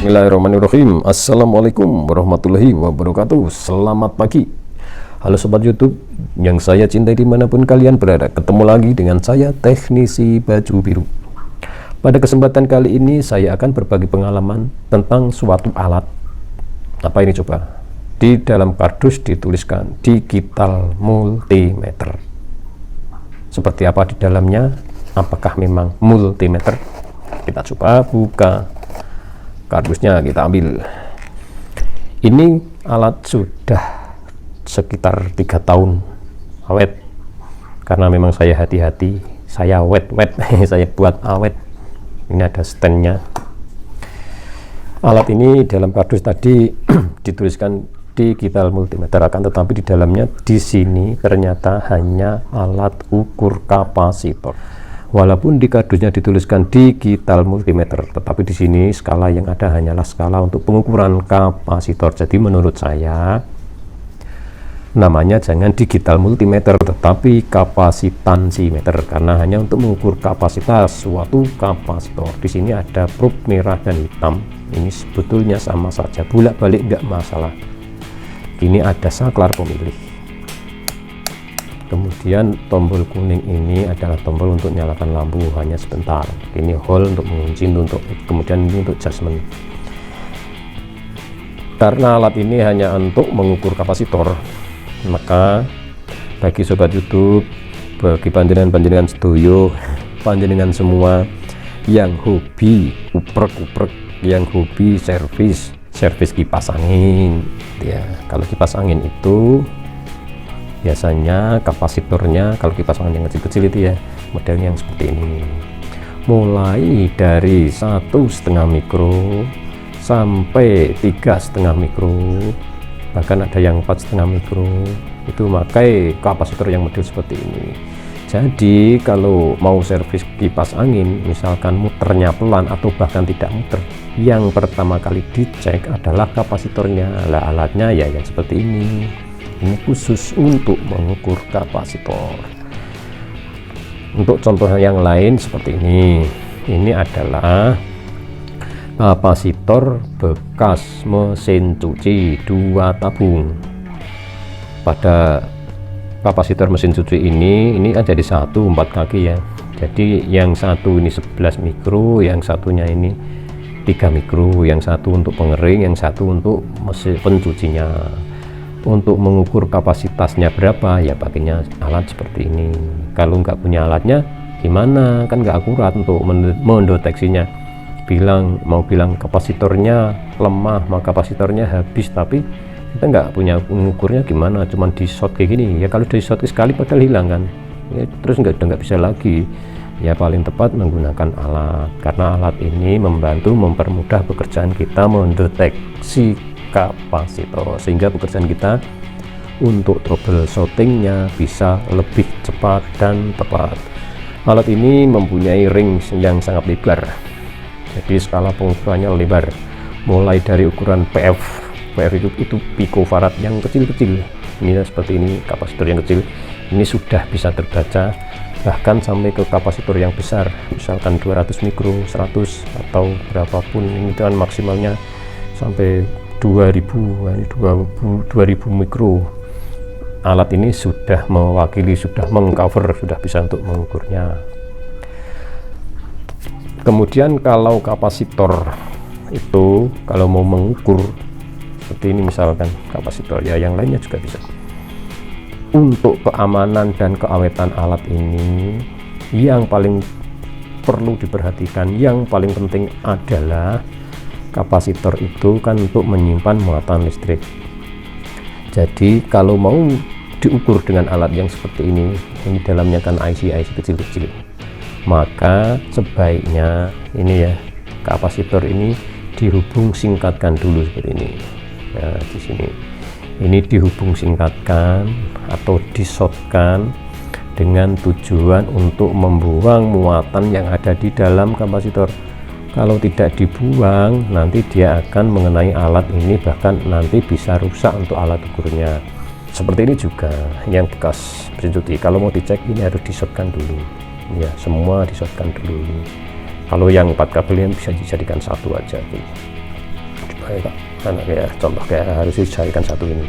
Bismillahirrahmanirrahim. Assalamualaikum warahmatullahi wabarakatuh. Selamat pagi. Halo sobat YouTube yang saya cintai dimanapun kalian berada. Ketemu lagi dengan saya, teknisi baju biru. Pada kesempatan kali ini saya akan berbagi pengalaman tentang suatu alat. Apa ini coba? Di dalam kardus dituliskan digital multimeter. Seperti apa di dalamnya? Apakah memang multimeter? Kita coba buka kardusnya, kita ambil. Ini alat sudah sekitar 3 tahun awet, karena memang saya hati-hati, saya wet saya buat awet. Ini ada standnya. Alat ini dalam kardus tadi dituliskan digital multimeter, akan tetapi di dalamnya di sini ternyata hanya alat ukur kapasitor. Walaupun di kardusnya dituliskan digital multimeter, tetapi di sini skala yang ada hanyalah skala untuk pengukuran kapasitor. Jadi menurut saya namanya jangan digital multimeter, tetapi kapasitansimeter, karena hanya untuk mengukur kapasitas suatu kapasitor. Di sini ada probe merah dan hitam. Ini sebetulnya sama saja, bolak-balik nggak masalah. Ini ada saklar pemilih. Kemudian tombol kuning ini adalah tombol untuk nyalakan lampu hanya sebentar. Ini hole untuk mengunci, kemudian ini untuk adjustment. Karena alat ini hanya untuk mengukur kapasitor, maka bagi sobat YouTube, bagi panjenengan sedoyo, panjenengan semua yang hobi uprek-uprek, yang hobi servis kipas angin, ya. Kalau kipas angin itu biasanya kapasitornya, kalau kipas angin yang kecil-kecil itu ya, modelnya yang seperti ini, mulai dari 1,5 mikro sampai 3,5 mikro, bahkan ada yang 4,5 mikro, itu pakai kapasitor yang model seperti ini. Jadi kalau mau servis kipas angin, misalkan muternya pelan atau bahkan tidak muter, yang pertama kali dicek adalah kapasitornya. Lah alatnya ya yang seperti ini. Ini khusus untuk mengukur kapasitor. Untuk contoh yang lain seperti ini. Ini adalah kapasitor bekas mesin cuci 2 tabung. Pada kapasitor mesin cuci ini kan jadi 1 4 kaki ya. Jadi yang satu ini 11 mikro, yang satunya ini 3 mikro, yang satu untuk pengering, yang satu untuk mesin pencucinya. Untuk mengukur kapasitasnya berapa ya pakainya alat seperti ini. Kalau nggak punya alatnya gimana, kan nggak akurat untuk mendeteksinya. Mau bilang kapasitornya lemah, maka kapasitornya habis, tapi kita nggak punya mengukurnya gimana, cuman di short kayak gini ya. Kalau di short sekali padahal hilang kan ya, terus nggak bisa lagi ya. Paling tepat menggunakan alat, karena alat ini mempermudah pekerjaan kita mendeteksi kapasitor, sehingga pekerjaan kita untuk troubleshootingnya bisa lebih cepat dan tepat. Alat ini mempunyai ring yang sangat lebar, jadi skala pengukurannya lebar, mulai dari ukuran PF itu picofarad yang kecil-kecil, ini seperti ini. Kapasitor yang kecil ini sudah bisa terbaca, bahkan sampai ke kapasitor yang besar, misalkan 200 mikro, 100 atau berapapun, ini kan maksimalnya sampai 2000 mikro. Alat ini sudah mewakili, sudah mengcover, sudah bisa untuk mengukurnya. Kemudian kalau kapasitor itu kalau mau mengukur seperti ini, misalkan kapasitor ya, yang lainnya juga bisa. Untuk keamanan dan keawetan alat ini, yang paling perlu diperhatikan, yang paling penting adalah kapasitor itu kan untuk menyimpan muatan listrik. Jadi kalau mau diukur dengan alat yang seperti ini dalamnya kan IC kecil-kecil, maka sebaiknya ini ya, kapasitor ini dihubung singkatkan dulu seperti ini. Nah, di sini ini dihubung singkatkan atau disotkan dengan tujuan untuk membuang muatan yang ada di dalam kapasitor. Kalau tidak dibuang, nanti dia akan mengenai alat ini, bahkan nanti bisa rusak untuk alat ukurnya. Seperti ini juga yang bekas mesin cuci, kalau mau dicek ini harus disotkan dulu ya, semua disotkan dulu. Kalau yang 4 kabel yang bisa dijadikan satu aja. kayak contoh kayak harus dicarikan satu ini.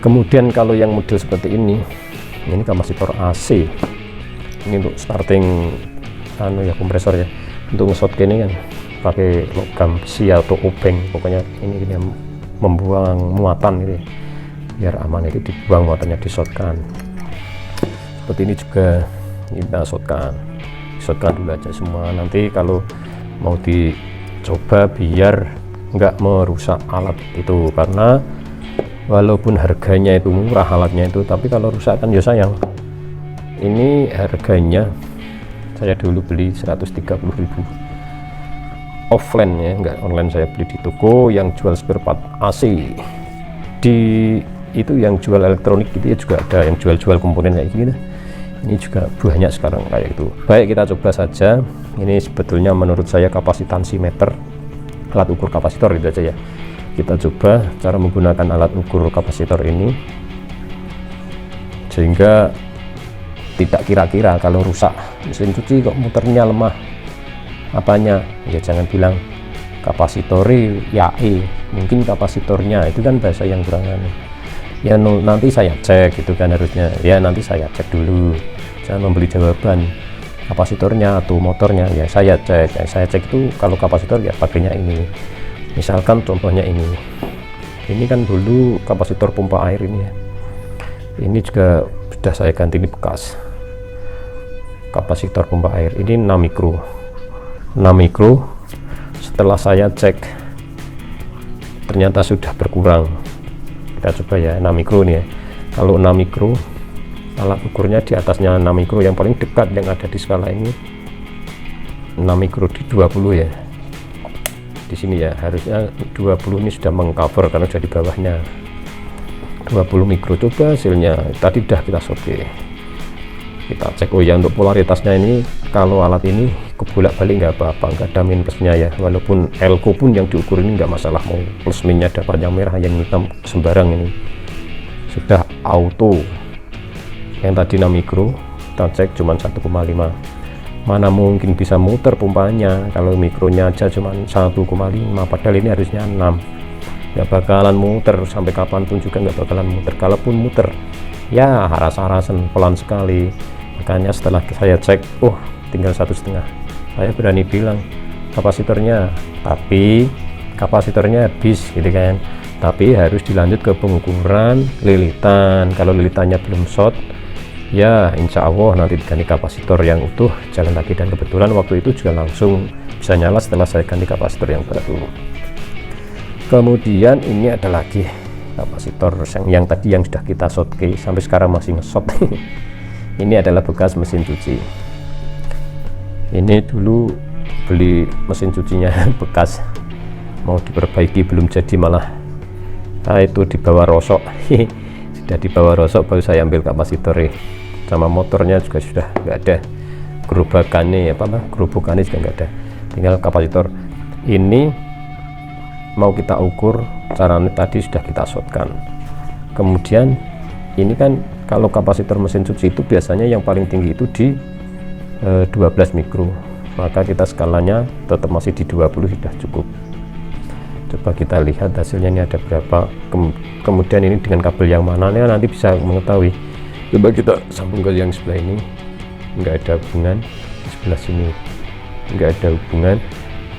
Kemudian kalau yang model seperti ini kapasitor AC, ini untuk starting kompresor ya, untuk nge-shot ini kan pakai logam besi atau obeng, pokoknya ini membuang muatan gitu ya, biar aman, itu dibuang muatannya, di-shotkan seperti ini juga. Kita shotkan dulu aja semua, nanti kalau mau dicoba biar nggak merusak alat itu, karena walaupun harganya itu murah alatnya itu, tapi kalau rusak kan ya sayang. Ini harganya saya dulu beli 130.000 offline ya, nggak online, saya beli di toko yang jual spare part AC. Di itu yang jual elektronik gitu ya juga ada, yang jual komponen kayak gitu. Ini juga banyak sekarang kayak itu. Baik, kita coba saja. Ini sebetulnya menurut saya kapasitansimeter, alat ukur kapasitor itu aja ya. Kita coba cara menggunakan alat ukur kapasitor ini sehingga tidak kira-kira kalau rusak mesin cuci kok muternya lemah, apanya ya jangan bilang kapasitori ya mungkin kapasitornya, itu kan bahasa yang kurang ya. Nanti saya cek gitu kan, harusnya ya nanti saya cek dulu, jangan memberi jawaban kapasitornya atau motornya. Ya saya cek itu kalau kapasitor ya pakainya ini, misalkan contohnya ini kan dulu kapasitor pompa air ini ya, ini juga sudah saya ganti, ini bekas kapasitor pompa air, ini 6 mikro. Setelah saya cek ternyata sudah berkurang. Kita coba ya 6 mikro nih ya. Kalau 6 mikro alat ukurnya di atasnya 6 mikro, yang paling dekat yang ada di skala ini 6 mikro di 20 ya. Di sini ya harusnya 20 ini sudah mengcover karena sudah di bawahnya 20 mikro. Coba hasilnya tadi udah kita shotke, kita cek. Oh ya, untuk polaritasnya ini kalau alat ini kebolak-balik nggak apa-apa, nggak ada minusnya ya. Walaupun elko pun yang diukur ini nggak masalah, mau plus minusnya dapat yang merah yang hitam sembarang, ini sudah auto. Yang tadi 6 mikro kita cek cuma 1,5, mana mungkin bisa muter pompanya kalau mikronya aja cuma 1,5, padahal ini harusnya 6. Nggak bakalan muter sampai kapanpun juga, nggak bakalan muter. Kalaupun muter ya haras-harasan pelan sekali. Makanya setelah saya cek, oh tinggal 1,5, saya berani bilang kapasitornya, tapi kapasitornya habis gitu kan. Tapi harus dilanjut ke pengukuran lilitan. Kalau lilitannya belum short ya insya Allah nanti diganti kapasitor yang utuh, jalan lagi. Dan kebetulan waktu itu juga langsung bisa nyala setelah saya ganti kapasitor yang baru. Kemudian ini ada lagi kapasitor yang tadi yang sudah kita shotke, sampai sekarang masih nge-shot. Ini adalah bekas mesin cuci. Ini dulu beli mesin cucinya bekas, mau diperbaiki belum jadi, malah itu dibawa rosok. Sudah dibawa rosok baru saya ambil kapasitor, sama motornya juga sudah nggak ada, gerobakannya gerobokannya juga nggak ada, tinggal kapasitor. Ini mau kita ukur, caranya tadi sudah kita shotkan. Kemudian ini kan kalau kapasitor mesin cuci itu biasanya yang paling tinggi itu di 12 mikro, maka kita skalanya tetap masih di 20 sudah cukup. Coba kita lihat hasilnya ini ada berapa. Kemudian ini dengan kabel yang mana nanti bisa mengetahui. Coba kita sambung ke yang sebelah ini, nggak ada hubungan. Di sebelah sini nggak ada hubungan.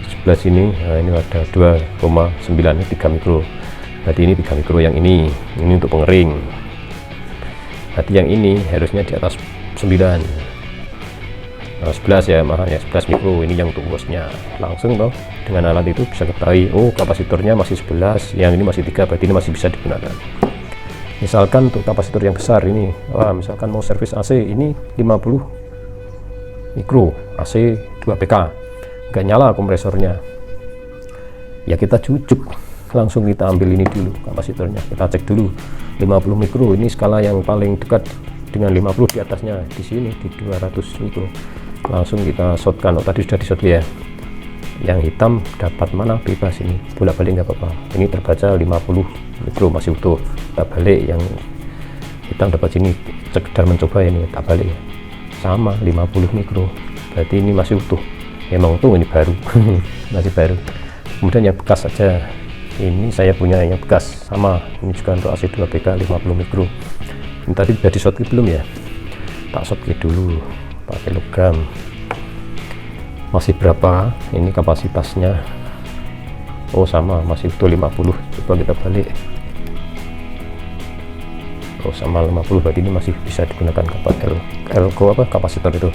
Di sebelah sini nah ini ada 2,9, 3 mikro. Berarti ini 3 mikro yang ini untuk pengering. Berarti yang ini harusnya di atas 9, 11 ya, malah ya 11 mikro. Ini yang untuk bosnya. Langsung toh dengan alat itu bisa ketahui, oh kapasitornya masih 11, yang ini masih 3, berarti ini masih bisa digunakan. Misalkan untuk kapasitor yang besar ini, misalkan mau servis AC ini 50 mikro, AC 2 PK, nggak nyala kompresornya, ya kita cucuk, langsung kita ambil ini dulu kapasitornya, kita cek dulu 50 mikro. Ini skala yang paling dekat dengan 50, di atasnya di sini di 200 mikro, langsung kita shotkan. Oh tadi sudah di shot ya, yang hitam dapat mana bebas, ini bolak-balik nggak apa-apa. Ini terbaca 50 mikro masih utuh, kita balik. Yang hitam dapat sini, sekedar mencoba ini, tak balik sama 50 mikro, berarti ini masih utuh. Memang utuh, ini baru masih baru. Kemudian yang bekas saja, ini saya punya yang bekas sama, ini juga untuk AC2BK 50 mikro. Ini tadi sudah di shortkey belum ya, tak shortkey dulu pakai logam. Masih berapa ini kapasitasnya? Oh sama, masih utuh 50. Coba kita balik. Oh sama 50, berarti ini masih bisa digunakan elko kapasitor itu.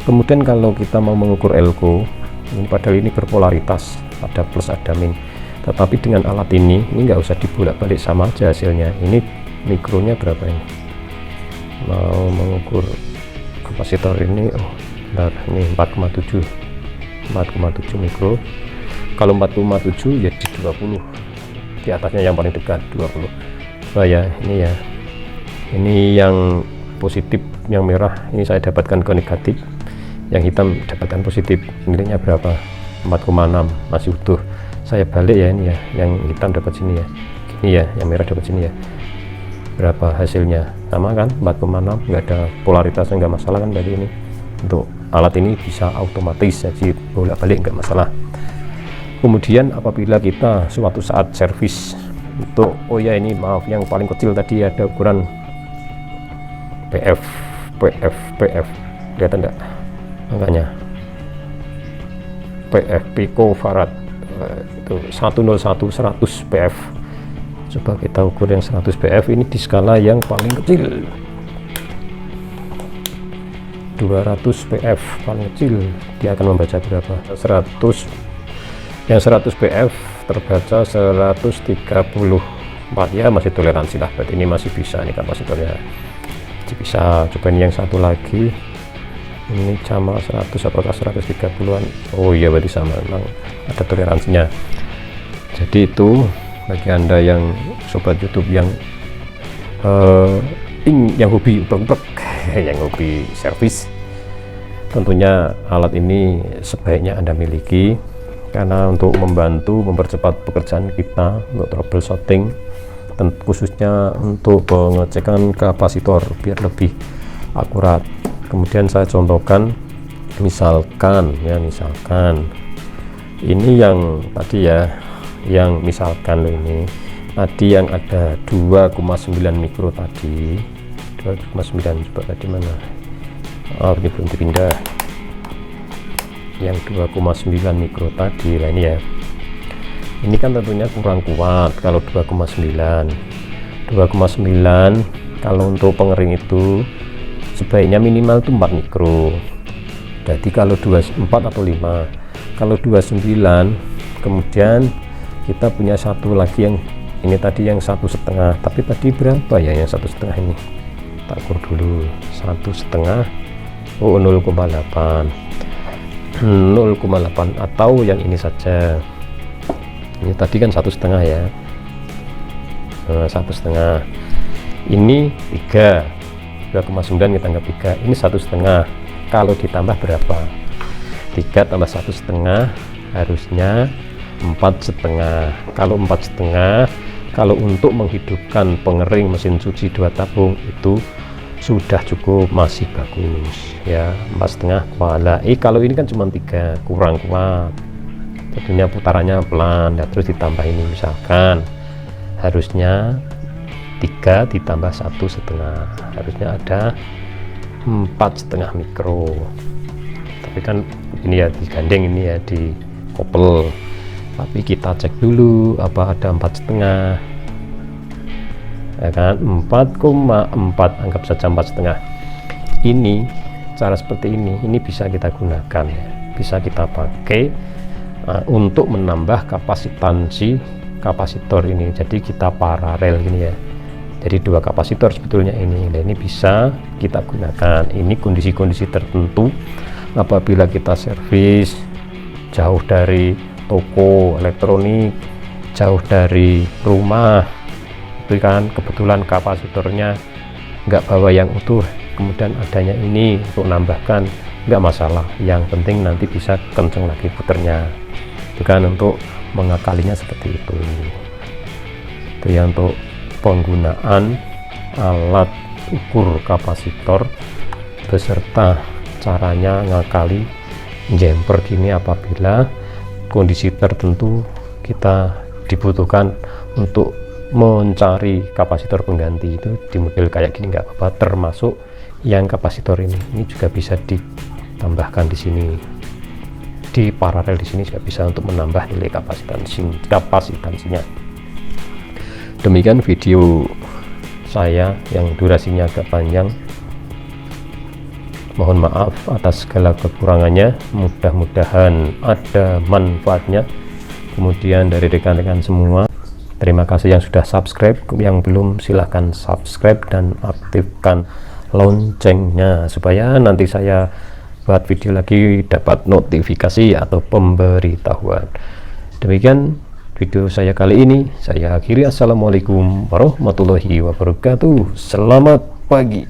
Kemudian kalau kita mau mengukur elko, ini padahal ini berpolaritas, ada plus ada min, tetapi dengan alat ini nggak usah dibolak-balik, sama aja hasilnya. Ini mikronya berapa ini? Mau mengukur kapasitor ini, oh bentar, ini 4,7 mikro. Kalau 4,7 ya di 20, di atasnya yang paling dekat 20. Oh ya, ini ya, ini yang positif, yang merah ini saya dapatkan ke negatif, yang hitam dapatkan positif. Nilainya berapa? 4,6, masih utuh. Saya balik ya, ini ya, yang hitam dapat sini ya, ini ya, yang merah dapat sini ya. Berapa hasilnya? Sama kan, 4,6, nggak ada polaritasnya, nggak masalah kan. Berarti ini untuk alat ini bisa otomatis, jadi bolak-balik nggak masalah. Kemudian apabila kita suatu saat servis untuk, oh ya ini maaf, yang paling kecil tadi ada ukuran PF, kelihatan enggak angkanya? PF picofarad, itu 101 100 PF. Coba kita ukur yang 100 PF, ini di skala yang paling kecil 200 PF paling kecil, dia akan membaca berapa? 100, yang 100 PF terbaca 134, ya masih toleransi lah, berarti ini masih bisa nih kapasitornya, masih bisa. Coba ini yang satu lagi, ini sama 100 apakah 130-an? Oh iya, berarti sama, memang ada toleransinya. Jadi itu bagi Anda yang sobat YouTube yang hobi ubrek-ubrek yang hobi servis, tentunya alat ini sebaiknya Anda miliki, karena untuk membantu mempercepat pekerjaan kita untuk troubleshooting, dan khususnya untuk pengecekan kapasitor biar lebih akurat. Kemudian saya contohkan, misalkan ini yang tadi ya, yang misalkan ini tadi yang ada 2,9 mikro tadi, 2,9, coba tadi mana? Oh ini belum dipindah, yang 2,9 mikro tadi lah ini ya. Ini kan tentunya kurang kuat kalau 2,9 kalau untuk pengering itu sebaiknya minimal itu 4 mikro. Jadi kalau 24 atau 5, kalau 29, kemudian kita punya satu lagi yang ini tadi yang 1,5, tapi tadi berapa ya yang 1,5 ini? Tak ukur dulu, 1,5, oh 0,8 atau yang ini saja. Ini tadi kan 1,5 ya, 1,5, ini 3, 2,9 kita anggap 3, ini 1,5. Kalau ditambah berapa? 3 tambah 1,5 harusnya 4,5. Kalau 4,5, kalau untuk menghidupkan pengering mesin cuci 2 tabung itu sudah cukup, masih bagus ya. 4,5 kuala. Kalau ini kan cuma 3, kurang kuat, tentunya putarannya pelan ya. Terus ditambah ini misalkan harusnya 3 ditambah 1,5, harusnya ada 4,5 mikro. Tapi kan ini ya digandeng, ini ya di kopel, tapi kita cek dulu apa ada 4,5 ya kan, 4,4, anggap saja 4,5. Ini cara seperti ini bisa kita gunakan ya, bisa kita pakai untuk menambah kapasitansi kapasitor ini. Jadi kita paralel gini ya, jadi 2 kapasitor sebetulnya ini. Nah, ini bisa kita gunakan. Ini kondisi-kondisi tertentu apabila kita servis jauh dari toko elektronik, jauh dari rumah, itu kan kebetulan kapasitornya nggak bawa yang utuh, kemudian adanya ini untuk nambahkan, nggak masalah. Yang penting nanti bisa kenceng lagi puternya, itu kan untuk mengakalinya seperti itu. Itu yang untuk penggunaan alat ukur kapasitor beserta caranya ngakali jumper gini apabila kondisi tertentu kita dibutuhkan untuk mencari kapasitor pengganti, itu di model kayak gini nggak apa-apa, termasuk yang kapasitor ini juga bisa ditambahkan di sini, di paralel di sini juga bisa untuk menambah nilai kapasitansinya. Demikian video saya yang durasinya agak panjang, mohon maaf atas segala kekurangannya, mudah-mudahan ada manfaatnya. Kemudian dari rekan-rekan semua, terima kasih yang sudah subscribe, yang belum silahkan subscribe dan aktifkan loncengnya supaya nanti saya buat video lagi dapat notifikasi atau pemberitahuan. Demikian video saya kali ini, saya akhiri. Assalamualaikum warahmatullahi wabarakatuh. Selamat pagi.